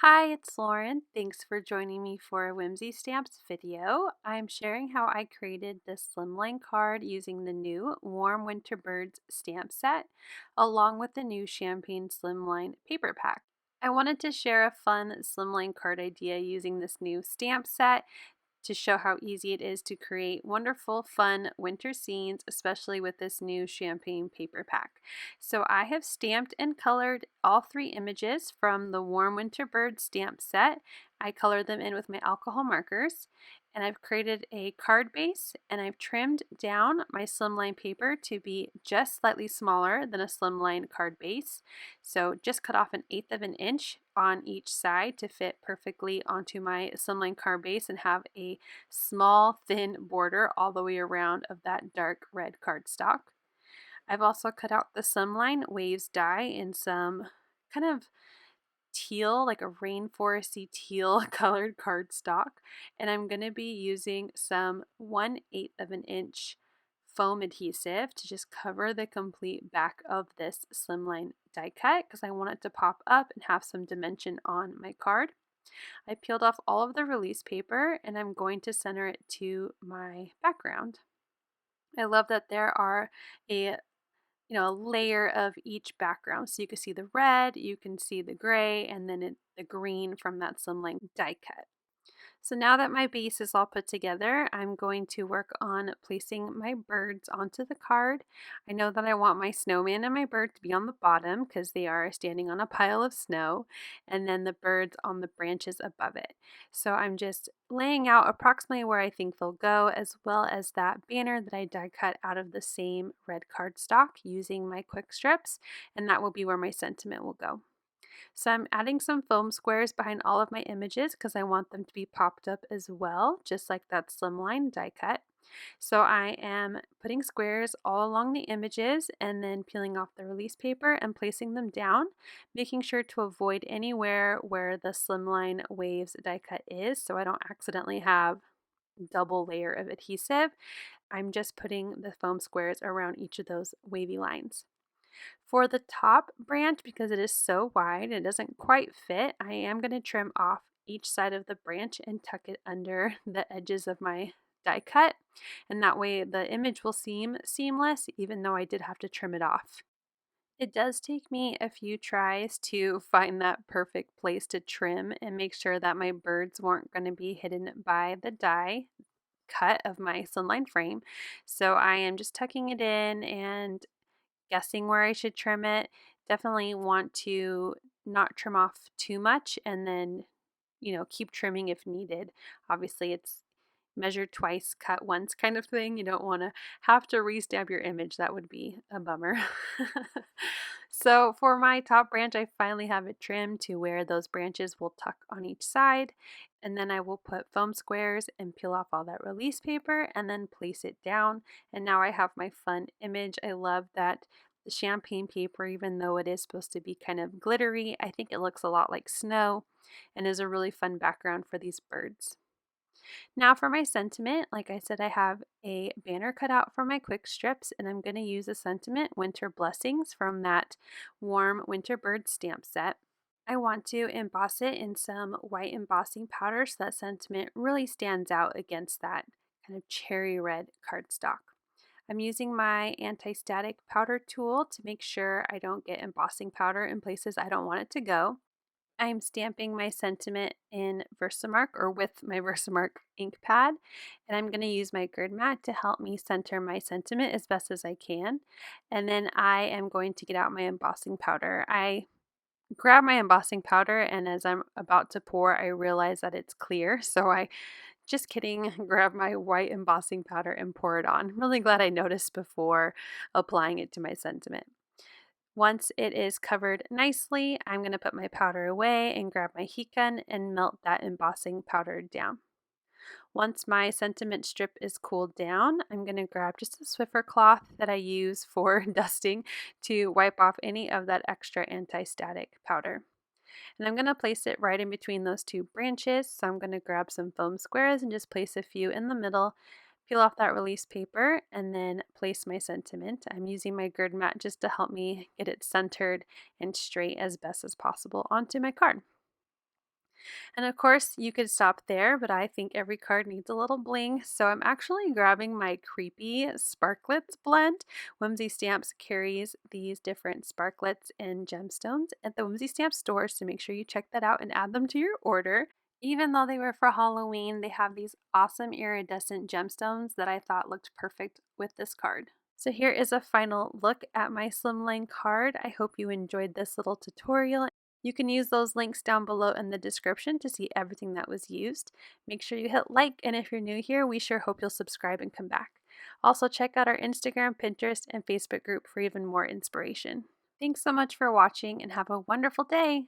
Hi, it's Lauren. Thanks for joining me for a Whimsy Stamps video. I'm sharing how I created this Slimline card using the new Warm Winter Birds stamp set, along with the new Champagne Slimline paper pack. I wanted to share a fun Slimline card idea using this new stamp set to show how easy it is to create wonderful, fun winter scenes, especially with this new champagne paper pack. So I have stamped and colored all three images from the Warm Winter Bird stamp set. I colored them in with my alcohol markers, and I've created a card base, and I've trimmed down my slimline paper to be just slightly smaller than a slimline card base. So just cut off 1/8 of an inch on each side to fit perfectly onto my slimline card base and have a small thin border all the way around of that dark red cardstock. I've also cut out the Slimline Waves die in some kind of teal, like a rainforesty teal colored cardstock, and I'm going to be using some 1/8 of an inch foam adhesive to just cover the complete back of this slimline die cut because I want it to pop up and have some dimension on my card. I peeled off all of the release paper and I'm going to center it to my background. I love that there are a layer of each background. So you can see the red, you can see the gray, and then the green from that slimline die cut. So now that my base is all put together, I'm going to work on placing my birds onto the card. I know that I want my snowman and my bird to be on the bottom because they are standing on a pile of snow, and then the birds on the branches above it. So I'm just laying out approximately where I think they'll go, as well as that banner that I die cut out of the same red cardstock using my quick strips, and that will be where my sentiment will go. So I'm adding some foam squares behind all of my images because I want them to be popped up as well, just like that slimline die cut. So I am putting squares all along the images and then peeling off the release paper and placing them down, making sure to avoid anywhere where the slimline waves die cut is so I don't accidentally have double layer of adhesive. I'm just putting the foam squares around each of those wavy lines. For the top branch, because it is so wide, it doesn't quite fit, I am going to trim off each side of the branch and tuck it under the edges of my die cut, and that way the image will seem seamless even though I did have to trim it off. It does take me a few tries to find that perfect place to trim and make sure that my birds weren't going to be hidden by the die cut of my slimline frame. So I am just tucking it in and guessing where I should trim it. Definitely want to not trim off too much and then, keep trimming if needed. Obviously, it's measure twice, cut once kind of thing. You don't want to have to restamp your image. That would be a bummer. So for my top branch, I finally have it trimmed to where those branches will tuck on each side. And then I will put foam squares and peel off all that release paper and then place it down. And now I have my fun image. I love that the champagne paper, even though it is supposed to be kind of glittery, I think it looks a lot like snow and is a really fun background for these birds. Now for my sentiment, like I said, I have a banner cut out for my quick strips, and I'm going to use a sentiment Winter Blessings from that Warm Winter Bird stamp set. I want to emboss it in some white embossing powder so that sentiment really stands out against that kind of cherry red cardstock. I'm using my anti-static powder tool to make sure I don't get embossing powder in places I don't want it to go. I'm stamping my sentiment in VersaMark or with my VersaMark ink pad, and I'm going to use my grid mat to help me center my sentiment as best as I can. And then I am going to get out my embossing powder. I grab my embossing powder, and as I'm about to pour, I realize that it's clear, so I just kidding, grab my white embossing powder and pour it on. I'm really glad I noticed before applying it to my sentiment. Once it is covered nicely, I'm going to put my powder away and grab my heat gun and melt that embossing powder down. Once my sentiment strip is cooled down, I'm going to grab just a Swiffer cloth that I use for dusting to wipe off any of that extra anti-static powder. And I'm going to place it right in between those two branches. So I'm going to grab some foam squares and just place a few in the middle, peel off that release paper, and then place my sentiment. I'm using my grid mat just to help me get it centered and straight as best as possible onto my card. And of course, you could stop there, but I think every card needs a little bling, so I'm actually grabbing my creepy Sparkletz blend. Whimsy Stamps carries these different sparklets and gemstones at the Whimsy Stamps store, so make sure you check that out and add them to your order. Even though they were for Halloween, they have these awesome iridescent gemstones that I thought looked perfect with this card. So here is a final look at my Slimline card. I hope you enjoyed this little tutorial. You can use those links down below in the description to see everything that was used. Make sure you hit like, and if you're new here, we sure hope you'll subscribe and come back. Also check out our Instagram, Pinterest, and Facebook group for even more inspiration. Thanks so much for watching and have a wonderful day!